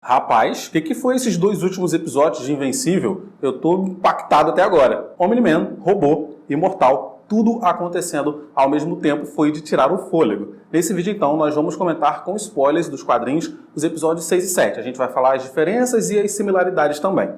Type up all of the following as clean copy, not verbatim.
Rapaz, o que foi esses dois últimos episódios de Invencível? Eu tô impactado até agora. Omni-Man, robô, imortal, tudo acontecendo ao mesmo tempo foi de tirar o fôlego. Nesse vídeo, então, nós vamos comentar com spoilers dos quadrinhos os episódios 6 e 7. A gente vai falar as diferenças e as similaridades também.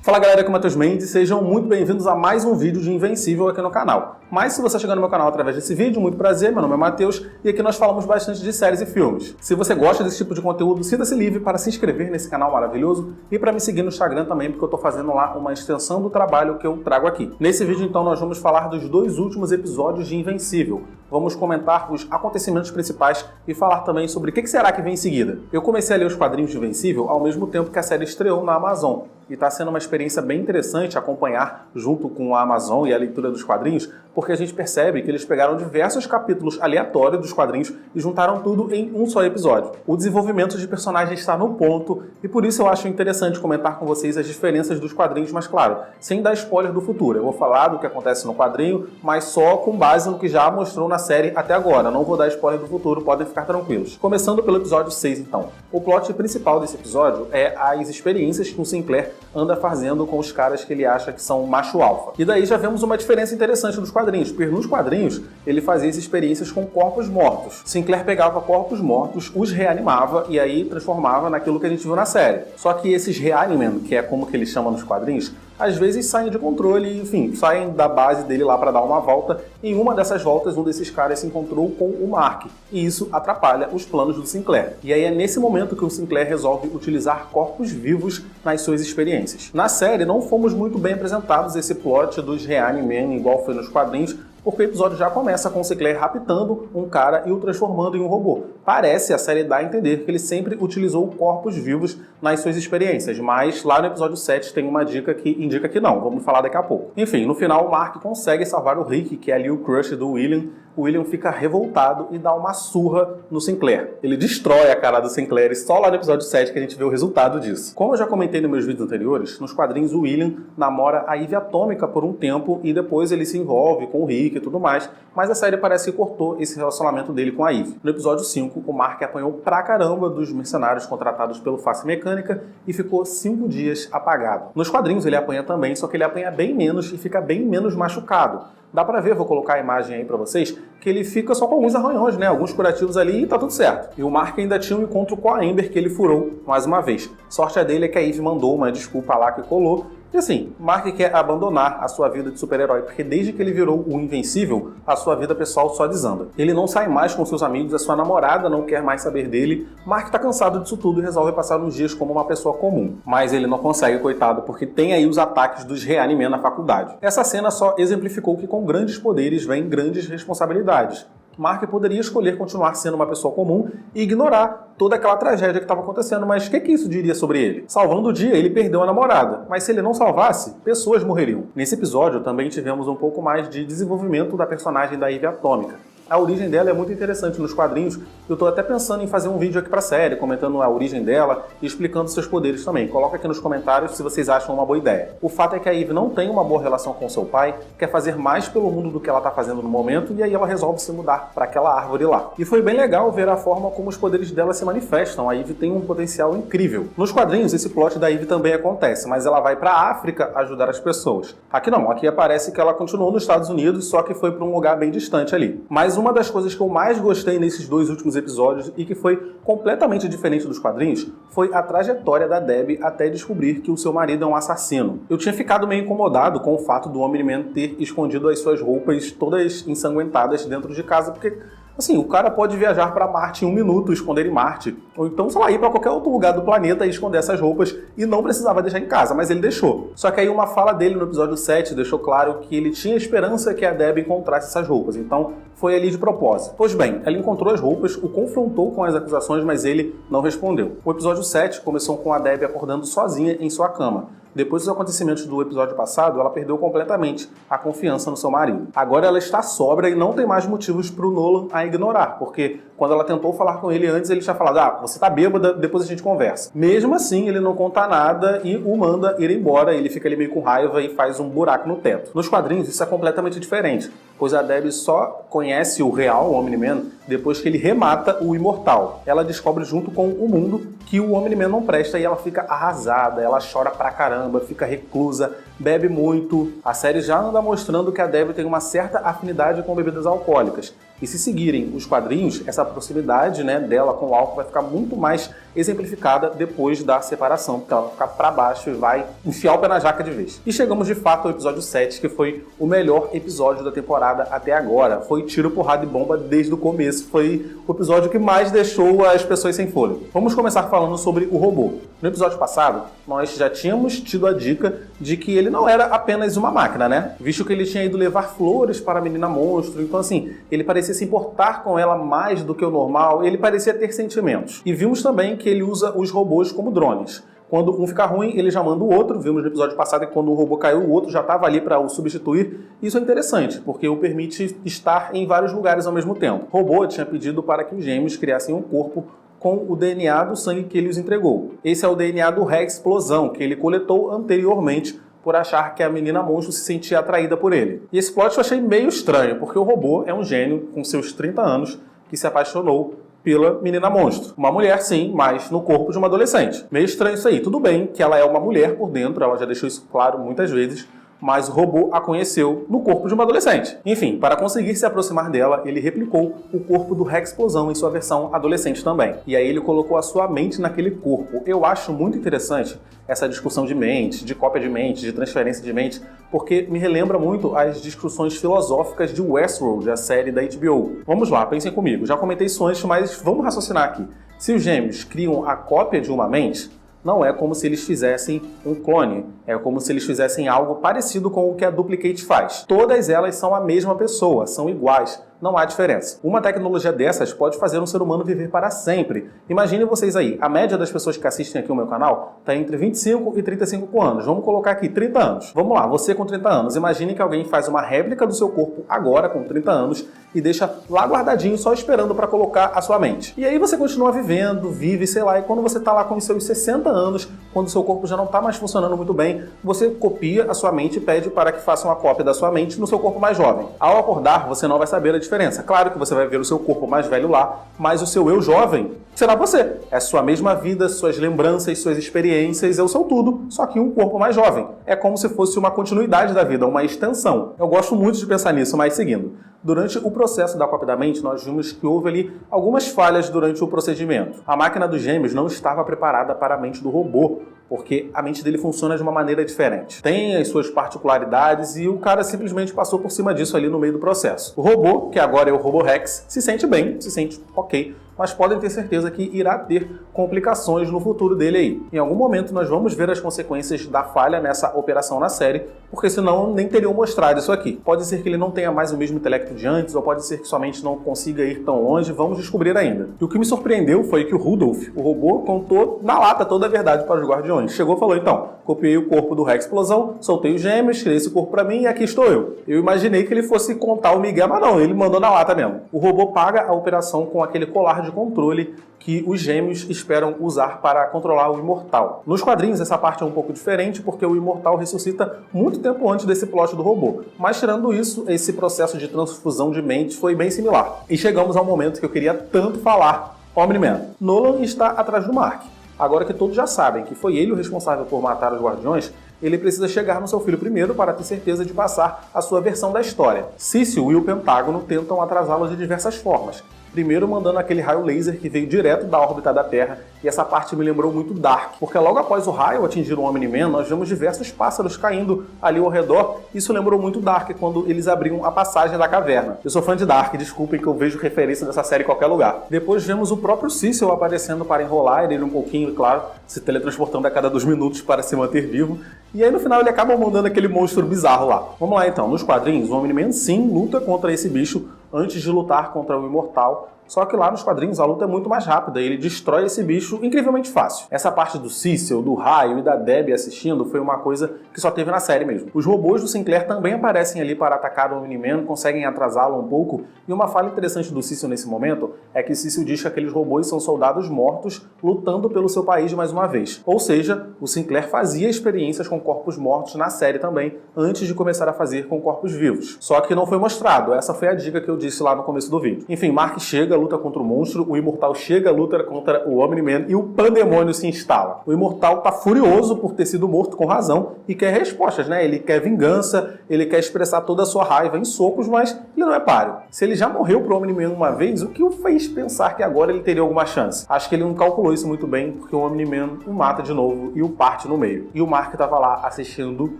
Fala galera, aqui é o Matheus Mendes, sejam muito bem-vindos a mais um vídeo de Invencível aqui no canal. Mas se você chegar no meu canal através desse vídeo, muito prazer, meu nome é Matheus e aqui nós falamos bastante de séries e filmes. Se você gosta desse tipo de conteúdo, sinta-se livre para se inscrever nesse canal maravilhoso e para me seguir no Instagram também, porque eu estou fazendo lá uma extensão do trabalho que eu trago aqui. Nesse vídeo, então, nós vamos falar dos dois últimos episódios de Invencível. Vamos comentar os acontecimentos principais e falar também sobre o que será que vem em seguida. Eu comecei a ler os quadrinhos de Invencível ao mesmo tempo que a série estreou na Amazon. E está sendo uma experiência bem interessante acompanhar junto com a Amazon e a leitura dos quadrinhos, porque a gente percebe que eles pegaram diversos capítulos aleatórios dos quadrinhos e juntaram tudo em um só episódio. O desenvolvimento de personagens está no ponto e por isso eu acho interessante comentar com vocês as diferenças dos quadrinhos, mas claro, sem dar spoiler do futuro. Eu vou falar do que acontece no quadrinho, mas só com base no que já mostrou na série até agora. Não vou dar spoiler do futuro, podem ficar tranquilos. Começando pelo episódio 6, então. O plot principal desse episódio é as experiências que o Sinclair anda fazendo com os caras que ele acha que são macho alfa. E daí já vemos uma diferença interessante dos quadrinhos, porque nos quadrinhos ele fazia as experiências com corpos mortos. Sinclair pegava corpos mortos, os reanimava e aí transformava naquilo que a gente viu na série. Só que esses reanimen, que é como que ele chama nos quadrinhos, às vezes saem de controle e, enfim, saem da base dele lá para dar uma volta. Em uma dessas voltas, um desses caras se encontrou com o Mark. E isso atrapalha os planos do Sinclair. E aí é nesse momento que o Sinclair resolve utilizar corpos vivos nas suas experiências. Na série, não fomos muito bem apresentados esse plot dos Reanimen, igual foi nos quadrinhos, porque o episódio já começa com o Sinclair raptando um cara e o transformando em um robô. Parece a série dar a entender que ele sempre utilizou corpos vivos nas suas experiências, mas lá no episódio 7 tem uma dica que indica que não, vamos falar daqui a pouco. Enfim, no final o Mark consegue salvar o Rick, que é ali o crush do William. O William fica revoltado e dá uma surra no Sinclair. Ele destrói a cara do Sinclair e só lá no episódio 7 que a gente vê o resultado disso. Como eu já comentei nos meus vídeos anteriores, nos quadrinhos o William namora a Ivy Atômica por um tempo e depois ele se envolve com o Rick e tudo mais, mas a série parece que cortou esse relacionamento dele com a Ivy. No episódio 5, o Mark apanhou pra caramba dos mercenários contratados pelo Face Mecânica e ficou 5 dias apagado. Nos quadrinhos ele apanha também, só que ele apanha bem menos e fica bem menos machucado. Dá pra ver, vou colocar a imagem aí pra vocês, que ele fica só com alguns arranhões, né? Alguns curativos ali e tá tudo certo. E o Mark ainda tinha um encontro com a Amber que ele furou mais uma vez. Sorte a dele é que a Eve mandou uma desculpa lá que colou. E assim, Mark quer abandonar a sua vida de super-herói, porque desde que ele virou o Invencível, a sua vida pessoal só desanda. Ele não sai mais com seus amigos, a sua namorada não quer mais saber dele. Mark tá cansado disso tudo e resolve passar uns dias como uma pessoa comum. Mas ele não consegue, coitado, porque tem aí os ataques dos Reanimen na faculdade. Essa cena só exemplificou que com grandes poderes vem grandes responsabilidades. Mark poderia escolher continuar sendo uma pessoa comum e ignorar toda aquela tragédia que estava acontecendo, mas o que isso diria sobre ele? Salvando o dia, ele perdeu a namorada, mas se ele não salvasse, pessoas morreriam. Nesse episódio também tivemos um pouco mais de desenvolvimento da personagem da Ivy Atômica. A origem dela é muito interessante nos quadrinhos. Eu tô até pensando em fazer um vídeo aqui pra série, comentando a origem dela e explicando seus poderes também. Coloca aqui nos comentários se vocês acham uma boa ideia. O fato é que a Eve não tem uma boa relação com seu pai, quer fazer mais pelo mundo do que ela tá fazendo no momento, e aí ela resolve se mudar para aquela árvore lá. E foi bem legal ver a forma como os poderes dela se manifestam. A Eve tem um potencial incrível. Nos quadrinhos, esse plot da Eve também acontece, mas ela vai pra África ajudar as pessoas. Aqui não, aqui aparece que ela continuou nos Estados Unidos, só que foi pra um lugar bem distante ali. Mas uma das coisas que eu mais gostei nesses dois últimos episódios e que foi completamente diferente dos quadrinhos foi a trajetória da Debbie até descobrir que o seu marido é um assassino. Eu tinha ficado meio incomodado com o fato do Omni-Man ter escondido as suas roupas todas ensanguentadas dentro de casa, porque assim, o cara pode viajar para Marte em 1 minuto, esconder em Marte. Ou então, sei lá, ir para qualquer outro lugar do planeta e esconder essas roupas e não precisava deixar em casa, mas ele deixou. Só que aí uma fala dele no episódio 7 deixou claro que ele tinha esperança que a Debbie encontrasse essas roupas. Então, foi ali de propósito. Pois bem, ela encontrou as roupas, o confrontou com as acusações, mas ele não respondeu. O episódio 7 começou com a Debbie acordando sozinha em sua cama. Depois dos acontecimentos do episódio passado, ela perdeu completamente a confiança no seu marido. Agora ela está sóbria e não tem mais motivos para o Nolan a ignorar, porque quando ela tentou falar com ele antes, ele tinha falado, você tá bêbada, depois a gente conversa. Mesmo assim, ele não conta nada e o manda ir embora, ele fica ali meio com raiva e faz um buraco no teto. Nos quadrinhos, isso é completamente diferente. pois a Debbie só conhece o real Omni-Man depois que ele remata o Imortal. Ela descobre junto com o mundo que o Omni-Man não presta e ela fica arrasada, ela chora pra caramba, fica reclusa, bebe muito. A série já anda mostrando que a Debbie tem uma certa afinidade com bebidas alcoólicas. E se seguirem os quadrinhos, essa proximidade, né, dela com o álcool vai ficar muito mais exemplificada depois da separação, porque ela vai ficar pra baixo e vai enfiar o pé na jaca de vez. E chegamos de fato ao episódio 7, que foi o melhor episódio da temporada até agora. Foi tiro, porrada e bomba desde o começo. Foi o episódio que mais deixou as pessoas sem fôlego. Vamos começar falando sobre o robô. No episódio passado, nós já tínhamos tido a dica de que ele não era apenas uma máquina, né? Visto que ele tinha ido levar flores para a menina monstro, então assim, ele parecia se importar com ela mais do que o normal, ele parecia ter sentimentos. E vimos também que ele usa os robôs como drones. Quando um fica ruim, ele já manda o outro. Vimos no episódio passado que quando o robô caiu, o outro já estava ali para o substituir. Isso é interessante, porque o permite estar em vários lugares ao mesmo tempo. O robô tinha pedido para que os gêmeos criassem um corpo com o DNA do sangue que ele os entregou. Esse é o DNA do Rex Explosão, que ele coletou anteriormente por achar que a menina monstro se sentia atraída por ele. E esse plot eu achei meio estranho, porque o robô é um gênio com seus 30 anos que se apaixonou pela menina monstro. Uma mulher, sim, mas no corpo de uma adolescente. Meio estranho isso aí. Tudo bem que ela é uma mulher por dentro, ela já deixou isso claro muitas vezes, mas o robô a conheceu no corpo de uma adolescente. Enfim, para conseguir se aproximar dela, ele replicou o corpo do Rex Explosão em sua versão adolescente também. E aí ele colocou a sua mente naquele corpo. Eu acho muito interessante essa discussão de mente, de cópia de mente, de transferência de mente, porque me relembra muito as discussões filosóficas de Westworld, a série da HBO. Vamos lá, pensem comigo. Já comentei isso antes, mas vamos raciocinar aqui. Se os gêmeos criam a cópia de uma mente, não é como se eles fizessem um clone, é como se eles fizessem algo parecido com o que a Duplicate faz. Todas elas são a mesma pessoa, são iguais, não há diferença. Uma tecnologia dessas pode fazer um ser humano viver para sempre. Imaginem vocês aí, a média das pessoas que assistem aqui o meu canal está entre 25 e 35 anos. Vamos colocar aqui 30 anos. Vamos lá, você com 30 anos, imagine que alguém faz uma réplica do seu corpo agora com 30 anos e deixa lá guardadinho só esperando para colocar a sua mente. E aí você continua vivendo, vive, sei lá, e quando você está lá com os seus 60 anos, quando o seu corpo já não está mais funcionando muito bem, você copia a sua mente e pede para que faça uma cópia da sua mente no seu corpo mais jovem. Ao acordar, você não vai saber a diferença. Claro que você vai ver o seu corpo mais velho lá, mas o seu eu jovem será você. É sua mesma vida, suas lembranças, suas experiências, é o seu tudo, só que um corpo mais jovem. É como se fosse uma continuidade da vida, uma extensão. Eu gosto muito de pensar nisso, mas seguindo. Durante o processo da cópia da mente, nós vimos que houve ali algumas falhas durante o procedimento. A máquina dos gêmeos não estava preparada para a mente do robô, porque a mente dele funciona de uma maneira diferente. Tem as suas particularidades e o cara simplesmente passou por cima disso ali no meio do processo. O robô, que agora é o Robô Rex, se sente bem, se sente ok, mas podem ter certeza que irá ter complicações no futuro dele aí. Em algum momento nós vamos ver as consequências da falha nessa operação na série, porque senão nem teriam mostrado isso aqui. Pode ser que ele não tenha mais o mesmo intelecto de antes, ou pode ser que sua mente não consiga ir tão longe, vamos descobrir ainda. E o que me surpreendeu foi que o Rudolph, o robô, contou na lata toda a verdade para os guardiões. Chegou e falou, então, copiei o corpo do Rex Explosão, soltei os gêmeos, tirei esse corpo pra mim e aqui estou eu. Eu imaginei que ele fosse contar o Miguel, mas não, ele mandou na lata mesmo. O robô paga a operação com aquele colar de controle que os gêmeos esperam usar para controlar o Imortal. Nos quadrinhos essa parte é um pouco diferente porque o Imortal ressuscita muito tempo antes desse plot do robô. Mas tirando isso, esse processo de transfusão de mente foi bem similar. E chegamos ao momento que eu queria tanto falar. Omni-Man. Nolan está atrás do Mark. Agora que todos já sabem que foi ele o responsável por matar os Guardiões, ele precisa chegar no seu filho primeiro para ter certeza de passar a sua versão da história. Cecil e o Pentágono tentam atrasá-lo de diversas formas. Primeiro mandando aquele raio laser que veio direto da órbita da Terra, e essa parte me lembrou muito Dark, porque logo após o raio atingir o Omni-Man, nós vemos diversos pássaros caindo ali ao redor. Isso lembrou muito Dark, quando eles abriam a passagem da caverna. Eu sou fã de Dark, desculpem que eu vejo referência dessa série em qualquer lugar. Depois vemos o próprio Cecil aparecendo para enrolar ele um pouquinho, claro, se teletransportando a cada 2 minutos para se manter vivo. E aí no final ele acaba mandando aquele monstro bizarro lá. Vamos lá então, nos quadrinhos, o Omni-Man sim luta contra esse bicho antes de lutar contra o Imortal, Só que lá nos quadrinhos a luta é muito mais rápida e ele destrói esse bicho incrivelmente fácil. Essa parte do Cecil, do Raio e da Debbie assistindo foi uma coisa que só teve na série mesmo. Os robôs do Sinclair também aparecem ali para atacar o Omni-Man, conseguem atrasá-lo um pouco, e uma fala interessante do Cecil nesse momento é que Cecil diz que aqueles robôs são soldados mortos lutando pelo seu país mais uma vez. Ou seja, o Sinclair fazia experiências com corpos mortos na série também, antes de começar a fazer com corpos vivos. Só que não foi mostrado, essa foi a dica que eu disse lá no começo do vídeo. Enfim, Mark chega, luta contra o monstro, o Imortal chega, luta contra o Omni-Man e o pandemônio se instala. O Imortal tá furioso por ter sido morto com razão e quer respostas, né? Ele quer vingança, ele quer expressar toda a sua raiva em socos, mas ele não é páreo. Se ele já morreu pro Omni-Man uma vez, o que o fez pensar que agora ele teria alguma chance? Acho que ele não calculou isso muito bem, porque o Omni-Man o mata de novo e o parte no meio. E o Mark tava lá assistindo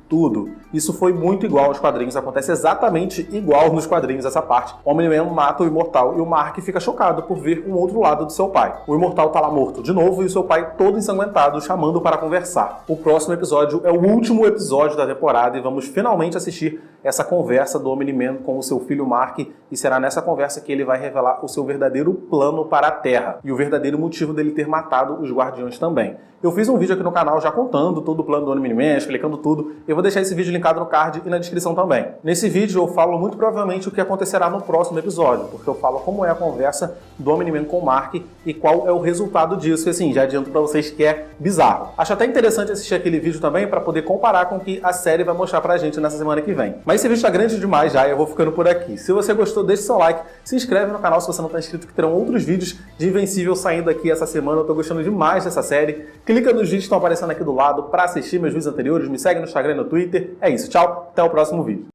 tudo. Isso foi muito igual aos quadrinhos, acontece exatamente igual nos quadrinhos essa parte. O Omni-Man mata o Imortal e o Mark fica chocado por ver um outro lado do seu pai. O Imortal tá lá morto de novo e o seu pai todo ensanguentado, chamando para conversar. O próximo episódio é o último episódio da temporada e vamos finalmente assistir essa conversa do Omni-Man com o seu filho Mark, e será nessa conversa que ele vai revelar o seu verdadeiro plano para a Terra e o verdadeiro motivo dele ter matado os Guardiões também. Eu fiz um vídeo aqui no canal já contando todo o plano do Omni-Man, explicando tudo. Eu vou deixar esse vídeo linkado no card e na descrição também. Nesse vídeo eu falo muito provavelmente o que acontecerá no próximo episódio, porque eu falo como é a conversa do Omni-Man com o Mark e qual é o resultado disso. E assim, já adianto pra vocês que é bizarro. Acho até interessante assistir aquele vídeo também para poder comparar com o que a série vai mostrar pra gente nessa semana que vem. Mas esse vídeo tá grande demais já e eu vou ficando por aqui. Se você gostou, deixe seu like, se inscreve no canal se você não tá inscrito, que terão outros vídeos de Invencível saindo aqui essa semana. Eu tô gostando demais dessa série. Clica nos vídeos que estão aparecendo aqui do lado para assistir meus vídeos anteriores, me segue no Instagram e no Twitter. É isso, tchau, até o próximo vídeo.